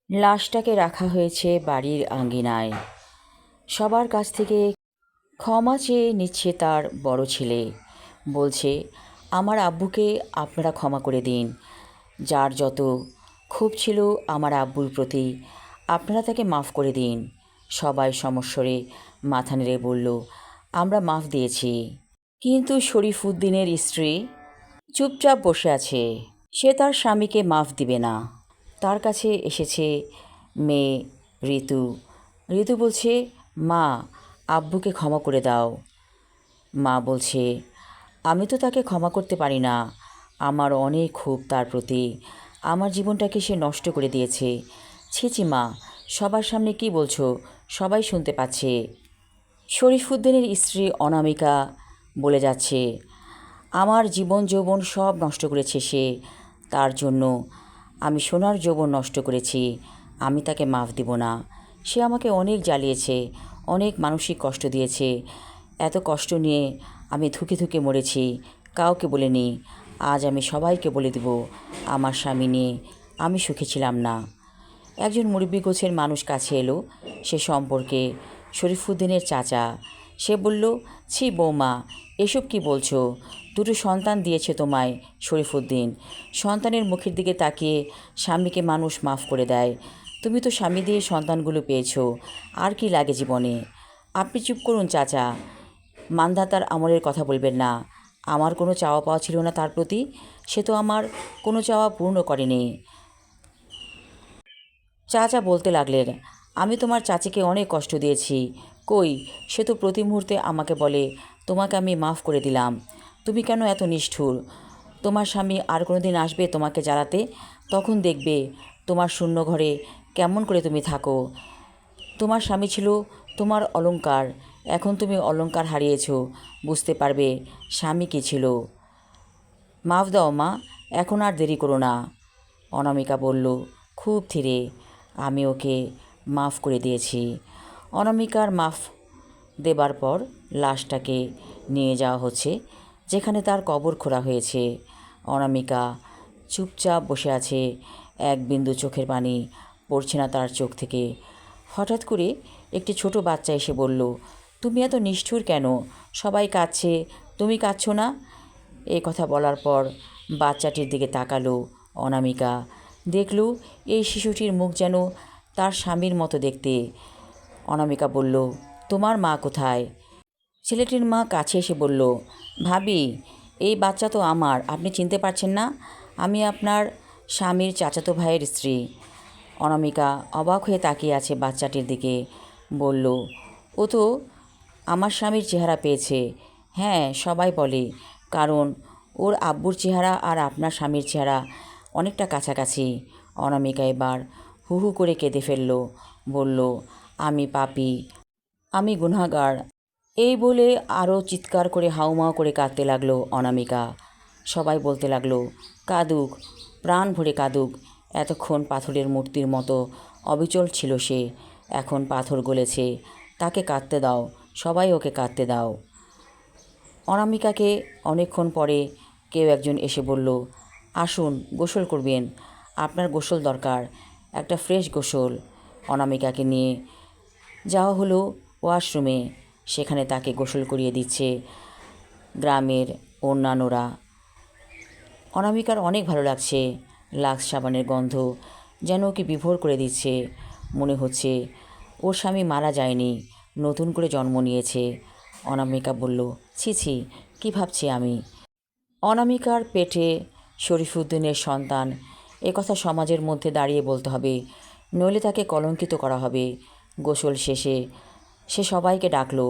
লাশটাকে রাখা হয়েছে বাড়ির আঙ্গিনায়। সবার কাছ থেকে ক্ষমা চেয়ে নিচ্ছে তার বড় ছেলে। বলছে, আমার আব্বুকে আপনারা ক্ষমা করে দিন। যার যত ক্ষোভ ছিল আমার আব্বুর প্রতি, আপনারা তাকে মাফ করে দিন। সবাই সমস্বরে মাথা নেড়ে বলল, আমরা মাফ দিয়েছি। কিন্তু শরীফুদ্দিনের স্ত্রী চুপচাপ বসে আছে। সে তার স্বামীকে মাফ দিবে না। তার কাছে এসেছে মেয়ে ঋতু। ঋতু বলছে, মা, আব্বুকে ক্ষমা করে দাও। মা বলছে, আমি তো তাকে ক্ষমা করতে পারি না। আমার অনেক ক্ষোভ তার প্রতি। আমার জীবনটাকে সে নষ্ট করে দিয়েছে। ছি ছি মা, সবার সামনে কি বলছো? সবাই শুনতে পাচ্ছে। শরীফুদ্দিনের স্ত্রী অনামিকা বলে যাচ্ছে, আমার জীবন যৌবন সব নষ্ট করেছে সে। তার জন্য আমি সোনার যৌবন নষ্ট করেছি। আমি তাকে মাফ দিব না। সে আমাকে অনেক জ্বালিয়েছে, অনেক মানসিক কষ্ট দিয়েছে। এত কষ্ট নিয়ে আমি ধুকে ধুকে মরেছি, কাউকে বলিনি। আজ আমি সবাইকে বলে দেব, আমার স্বামী নিয়ে আমি সুখী ছিলাম না। একজন মুরব্বি গোছের মানুষ কাছে এলো। সে সম্পর্কে শরীফুদ্দিনের চাচা। সে বলল, ছি বৌমা, এসব কি বলছো? দুটো সন্তান দিয়েছে তোমায় শরীফুদ্দিন। সন্তানের মুখের দিকে তাকিয়ে স্বামীকে মানুষ মাফ করে দেয়। তুমি তো স্বামী দিয়ে সন্তানগুলো পেয়েছো, আর কি লাগে জীবনে? আপনি চুপ করুন চাচা, মান্ধাতার আমলের কথা বলবেন না। আমার কোনো চাওয়া পাওয়া ছিল না তার প্রতি। সে তো আমার কোনো চাওয়া পূর্ণ করেনি। চাচা বলতে লাগলেন, আমি তোমার চাচিকে অনেক কষ্ট দিয়েছি। কই, সে তো প্রতি মুহূর্তে আমাকে বলে, তোমাকে আমি মাফ করে দিলাম। তুমি কেন এত নিষ্ঠুর? তোমার স্বামী আর কোনো দিন আসবে তোমাকে জ্বালাতে, তখন দেখবে তোমার শূন্য ঘরে কেমন করে তুমি থাকো। তোমার স্বামী ছিল তোমার অলংকার, এখন তুমি অলংকার হারিয়েছো, বুঝতে পারবে স্বামী কী ছিল। মাফ দাও মা, এখন আর দেরি করো না। অনামিকা বলল খুব ধীরে, আমি ওকে মাফ করে দিয়েছি। অনামিকার মাফ দেবার পর লাশটাকে নিয়ে যাওয়া হচ্ছে যেখানে তার কবর খোঁড়া হয়েছে। অনামিকা চুপচাপ বসে আছে, এক বিন্দু চোখের পানি পড়ছে না তার চোখ থেকে। হঠাৎ করে একটি ছোট বাচ্চা এসে বলল, তুমি এত নিষ্ঠুর কেন? সবাই কাঁদছে, তুমি কাঁদছো না? এই কথা বলার পর বাচ্চাটির দিকে তাকালো অনামিকা। দেখল এই শিশুটির মুখ যেন তার স্বামীর মতো দেখতে। অনামিকা বলল, তোমার মা কোথায়? ছেলেটির মা কাছে এসে বলল, ভাবি, এই বাচ্চা তো আমার, আপনি চিনতে পারছেন না? আমি আপনার স্বামীর চাচাতো ভাইয়ের স্ত্রী। অনামিকা অবাক হয়ে তাকিয়ে আছে বাচ্চাটির দিকে। বলল, ও তো আমার স্বামীর চেহারা পেয়েছে। হ্যাঁ, সবাই বলে, কারণ ওর আব্বুর চেহারা আর আপনার স্বামীর চেহারা অনেকটা কাছাকাছি। অনামিকা এবার হু হু করে কেঁদে ফেলল। বলল, আমি পাপী, আমি গুনাহগার। এই বলে আরও চিৎকার করে হাউমাউ করে কাঁদতে লাগলো অনামিকা। সবাই বলতে লাগলো, কাঁদুক, প্রাণ ভরে কাঁদুক। এতক্ষণ পাথরের মূর্তির মতো অবিচল ছিল সে, এখন পাথর গলেছে। তাকে কাঁদতে দাও, সবাই ওকে কাঁদতে দাও। অনামিকাকে অনেকক্ষণ পরে কেউ একজন এসে বলল, আসুন, গোসল করবেন, আপনার গোসল দরকার, একটা ফ্রেশ গোসল। অনামিকাকে নিয়ে যাওয়া হলো ওয়াশরুমে। সেখানে তাকে গোসল করিয়ে দিচ্ছে গ্রামের অন্যান্যরা। অনামিকার অনেক ভালো লাগছে। লাক্স সাবানের গন্ধ যেন ওকে বিভোর করে দিচ্ছে। মনে হচ্ছে ওর স্বামী মারা যায়নি, নতুন করে জন্ম নিয়েছে। অনামিকা বলল, ছি ছি, কী ভাবছি আমি? অনামিকার পেটে শরীফুদ্দিনের সন্তান, কথা সমাজের মধ্যে দাঁড়িয়ে বলতে হবে, নইলে তাকে কলঙ্কিত করা হবে। গোসল শেষে সে সবাইকে ডাকলো,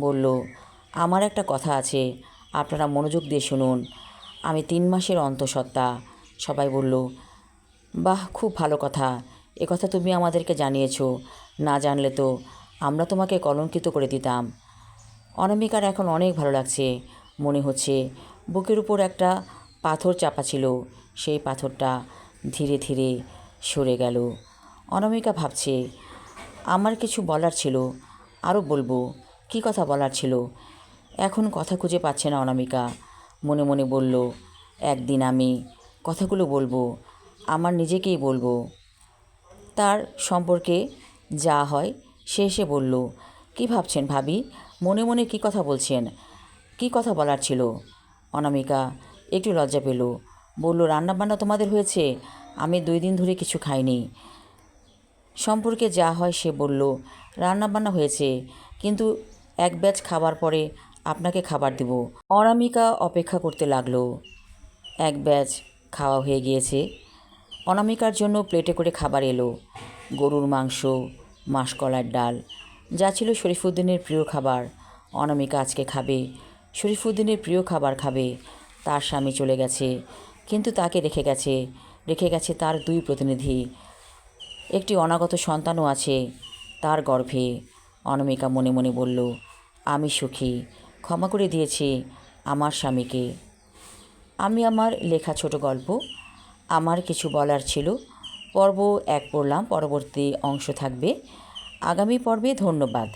বলল, আমার একটা কথা আছে, আপনারা মনোযোগ দিয়ে শুনুন। আমি 3 মাসের অন্তঃসত্ত্বা। সবাই বলল, বাহ, খুব ভালো কথা, কথা তুমি আমাদেরকে জানিয়েছো। না জানলে তো আমরা তোমাকে কলঙ্কিত করে দিতাম। অনামিকার এখন অনেক ভালো লাগছে। মনে হচ্ছে বুকের উপর একটা পাথর চাপা ছিল, সেই পাথরটা ধীরে ধীরে সরে গেল। অনামিকা ভাবছে, আমার কিছু বলার ছিল, আরও বলবো, কী কথা বলার ছিল। এখন কথা খুঁজে পাচ্ছে না অনামিকা। মনে মনে বলল, একদিন আমি কথাগুলো বলবো, আমার নিজেকেই বলবো। তার সম্পর্কে যা হয় সে এসে বলল, কি ভাবছেন ভাবি? মনে মনে কি কথা বলছেন? কি কথা বলার ছিল? অনামিকা একটু লজ্জা পেল, বলল, রান্নাবান্না তোমাদের হয়েছে? আমি 2 দিন ধরে কিছু খাইনি। সম্পর্কে যা হয় সে বলল, রান্নাবান্না হয়েছে, কিন্তু এক ব্যাচ খাবার পরে আপনাকে খাবার দেব। অনামিকা অপেক্ষা করতে লাগলো। এক ব্যাচ খাওয়া হয়ে গিয়েছে। অনামিকার জন্য প্লেটে করে খাবার এলো। গরুর মাংস, মাসকলাইর ডাল, যা ছিল শরীফুদ্দিনের প্রিয় খাবার। অনামিকা আজকে খাবে, শরীফুদ্দিনের প্রিয় খাবার খাবে। তার স্বামী চলে গেছে, কিন্তু তাকে রেখে গেছে তার 2 প্রতিনিধি। একটি অনাগত সন্তানও আছে তার গর্ভে। অনামিকা মনে মনে বলল, আমি সুখী, ক্ষমা করে দিয়েছি আমার স্বামীকে। আমি আমার লেখা ছোট গল্প আমার কিছু বলার ছিল পর্ব 1 পড়লাম। পরবর্তী অংশ থাকবে আগামী পর্বে। ধন্যবাদ।